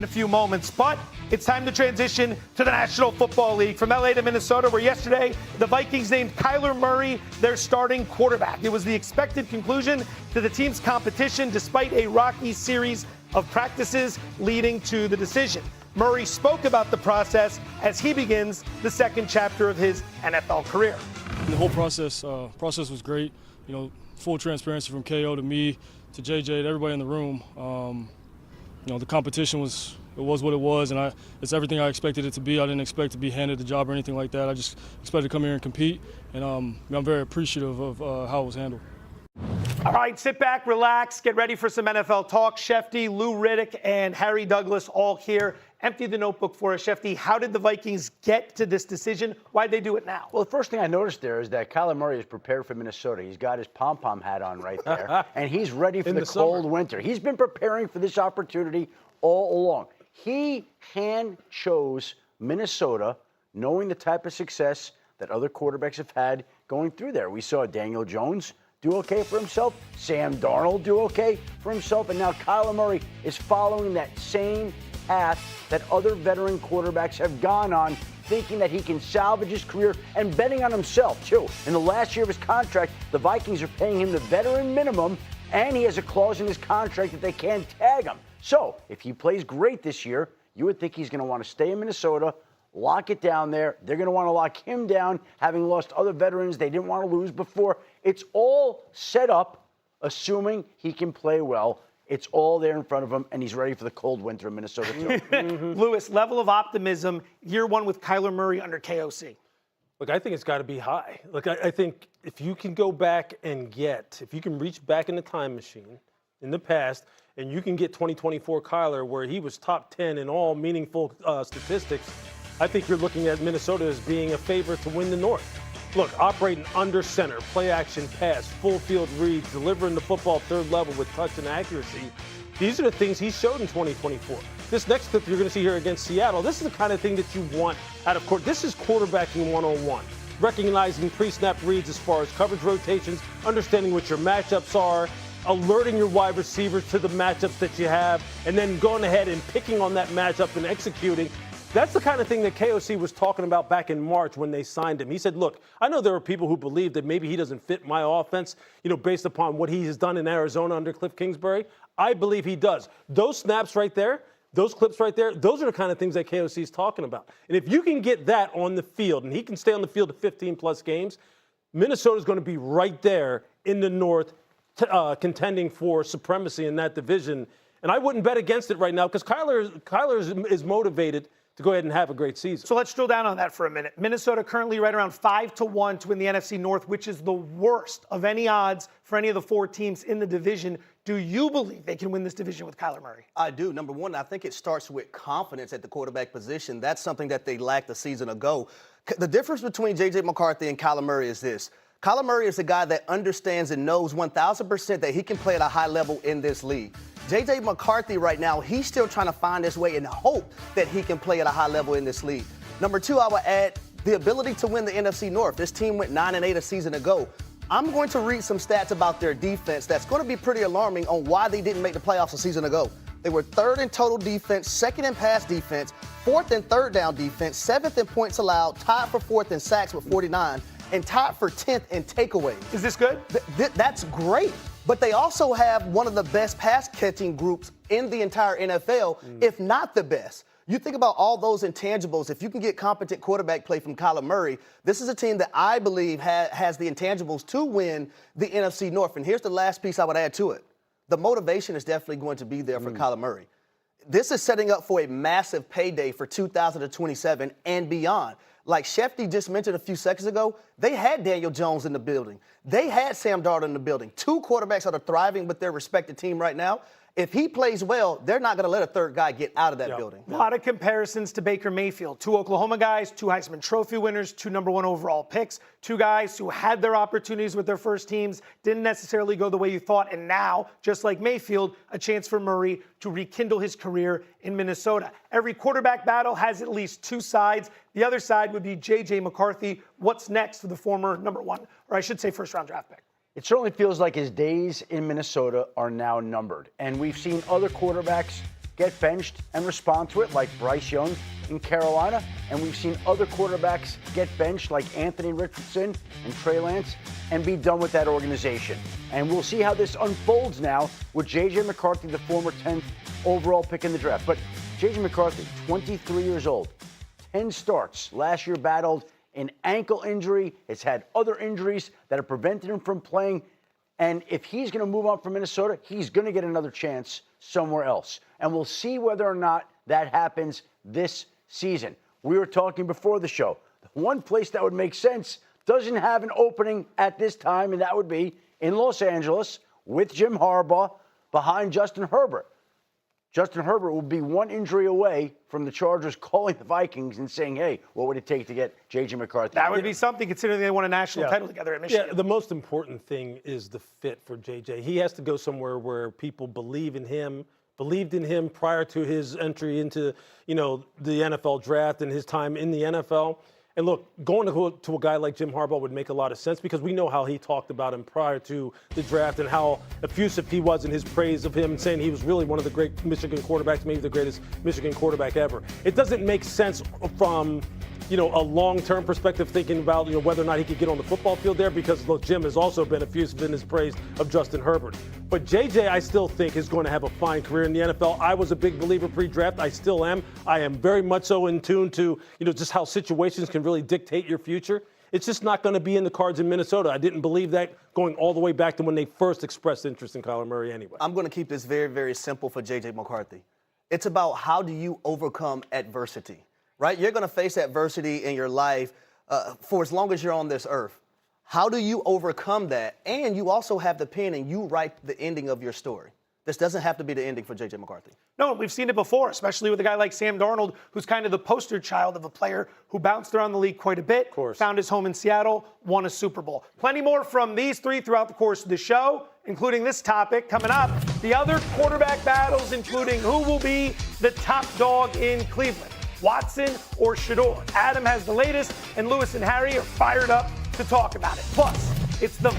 In a few moments, but it's time to transition to the National Football League. From LA to Minnesota, where yesterday the Vikings named Kyler Murray their starting quarterback. It was the expected conclusion to the team's competition despite a rocky series of practices leading to the decision. Murray spoke about the process as he begins the second chapter of his NFL career. The whole process was great. You know, full transparency from KO to me to JJ to everybody in the room. You know, the competition was what it was, and it's everything I expected it to be. I didn't expect to be handed the job or anything like that. I just expected to come here and compete, and I'm very appreciative of how it was handled. All right, sit back, relax, get ready for some NFL talk. Shefty, Lou Riddick, and Harry Douglas all here. Empty the notebook for us, Shefty. How did the Vikings get to this decision? Why'd they do it now? Well, the first thing I noticed there is that Kyler Murray is prepared for Minnesota. He's got his pom-pom hat on right there, and he's ready for the cold winter. He's been preparing for this opportunity all along. He hand-chose Minnesota, knowing the type of success that other quarterbacks have had going through there. We saw Daniel Jones do okay for himself, Sam Darnold do okay for himself, and now Kyler Murray is following that same path that other veteran quarterbacks have gone on, thinking that he can salvage his career and betting on himself, too. In the last year of his contract, the Vikings are paying him the veteran minimum, and he has a clause in his contract that they can't tag him. So, if he plays great this year, you would think he's going to want to stay in Minnesota, lock it down there. They're going to want to lock him down, having lost other veterans they didn't want to lose before. It's all set up, assuming he can play well. It's all there in front of him, and he's ready for the cold winter in Minnesota, too. Lewis, level of optimism, year one with Kyler Murray under KOC. Look, I think it's got to be high. Look, I think if you can go back and if you can reach back in the time machine in the past, and you can get 2024 Kyler where he was top 10 in all meaningful statistics, I think you're looking at Minnesota as being a favorite to win the North. Look, operating under center, play action pass, full field reads, delivering the football third level with touch and accuracy. These are the things he showed in 2024. This next clip you're going to see here against Seattle, this is the kind of thing that you want out of court. This is quarterbacking 101. Recognizing pre-snap reads as far as coverage rotations, understanding what your matchups are, alerting your wide receivers to the matchups that you have, and then going ahead and picking on that matchup and executing. That's the kind of thing that KOC was talking about back in March when they signed him. He said, look, I know there are people who believe that maybe he doesn't fit my offense, based upon what he has done in Arizona under Cliff Kingsbury. I believe he does. Those snaps right there, those clips right there, those are the kind of things that KOC is talking about. And if you can get that on the field, and he can stay on the field to 15-plus games, Minnesota's going to be right there in the North contending for supremacy in that division. And I wouldn't bet against it right now because Kyler is motivated to go ahead and have a great season. So let's drill down on that for a minute. Minnesota currently right around 5-1 to win the NFC North, which is the worst of any odds for any of the four teams in the division. Do you believe they can win this division with Kyler Murray? I do. Number one, I think it starts with confidence at the quarterback position. That's something that they lacked a season ago. The difference between J.J. McCarthy and Kyler Murray is this. Kyler Murray is a guy that understands and knows 1,000% that he can play at a high level in this league. J.J. McCarthy right now, he's still trying to find his way and hope that he can play at a high level in this league. Number two, I would add the ability to win the NFC North. This team went 9-8 a season ago. I'm going to read some stats about their defense that's going to be pretty alarming on why they didn't make the playoffs a season ago. They were third in total defense, second in pass defense, fourth and third down defense, seventh in points allowed, tied for fourth in sacks with 49, and tied for 10th in takeaways. Is this good? That's great. But they also have one of the best pass-catching groups in the entire NFL, if not the best. You think about all those intangibles. If you can get competent quarterback play from Kyler Murray, this is a team that I believe has the intangibles to win the NFC North. And here's the last piece I would add to it. The motivation is definitely going to be there for Kyler Murray. This is setting up for a massive payday for 2027 and beyond. Like Shefty just mentioned a few seconds ago, they had Daniel Jones in the building. They had Sam Darnold in the building. Two quarterbacks that are thriving with their respective team right now. If he plays well, they're not going to let a third guy get out of that building. A lot of comparisons to Baker Mayfield. Two Oklahoma guys, two Heisman Trophy winners, two #1 overall picks, two guys who had their opportunities with their first teams, didn't necessarily go the way you thought, and now, just like Mayfield, a chance for Murray to rekindle his career in Minnesota. Every quarterback battle has at least two sides. The other side would be J.J. McCarthy. What's next for the former #1, or I should say first-round draft pick? It certainly feels like his days in Minnesota are now numbered. And we've seen other quarterbacks get benched and respond to it, like Bryce Young in Carolina. And we've seen other quarterbacks get benched, like Anthony Richardson and Trey Lance, and be done with that organization. And we'll see how this unfolds now with J.J. McCarthy, the former 10th overall pick in the draft. But J.J. McCarthy, 23 years old, 10 starts. Last year battled an ankle injury. Has had other injuries that have prevented him from playing. And if he's going to move on from Minnesota, he's going to get another chance somewhere else. And we'll see whether or not that happens this season. We were talking before the show. The one place that would make sense doesn't have an opening at this time, and that would be in Los Angeles with Jim Harbaugh behind Justin Herbert. Justin Herbert will be one injury away from the Chargers calling the Vikings and saying, hey, what would it take to get J.J. McCarthy? That would be something, considering they won a national title together at Michigan. Yeah, the most important thing is the fit for J.J. He has to go somewhere where people believed in him prior to his entry into, the NFL draft and his time in the NFL. And look, going to a guy like Jim Harbaugh would make a lot of sense because we know how he talked about him prior to the draft and how effusive he was in his praise of him, saying he was really one of the great Michigan quarterbacks, maybe the greatest Michigan quarterback ever. It doesn't make sense from a long-term perspective, thinking about whether or not he could get on the football field there, because look, Jim has also been effusive in his praise of Justin Herbert. But JJ, I still think, is going to have a fine career in the NFL. I was a big believer pre-draft. I still am. I am very much so in tune to just how situations can really dictate your future. It's just not going to be in the cards in Minnesota. I didn't believe that going all the way back to when they first expressed interest in Kyler Murray anyway. I'm going to keep this very, very simple for J.J. McCarthy. It's about how do you overcome adversity, right? You're going to face adversity in your life for as long as you're on this earth. How do you overcome that? And you also have the pen and you write the ending of your story. This doesn't have to be the ending for J.J. McCarthy. No, we've seen it before, especially with a guy like Sam Darnold, who's kind of the poster child of a player who bounced around the league quite a bit, found his home in Seattle, won a Super Bowl. Plenty more from these three throughout the course of the show, including this topic coming up. The other quarterback battles, including who will be the top dog in Cleveland, Watson or Shador. Adam has the latest, and Lewis and Harry are fired up to talk about it. Plus, it's the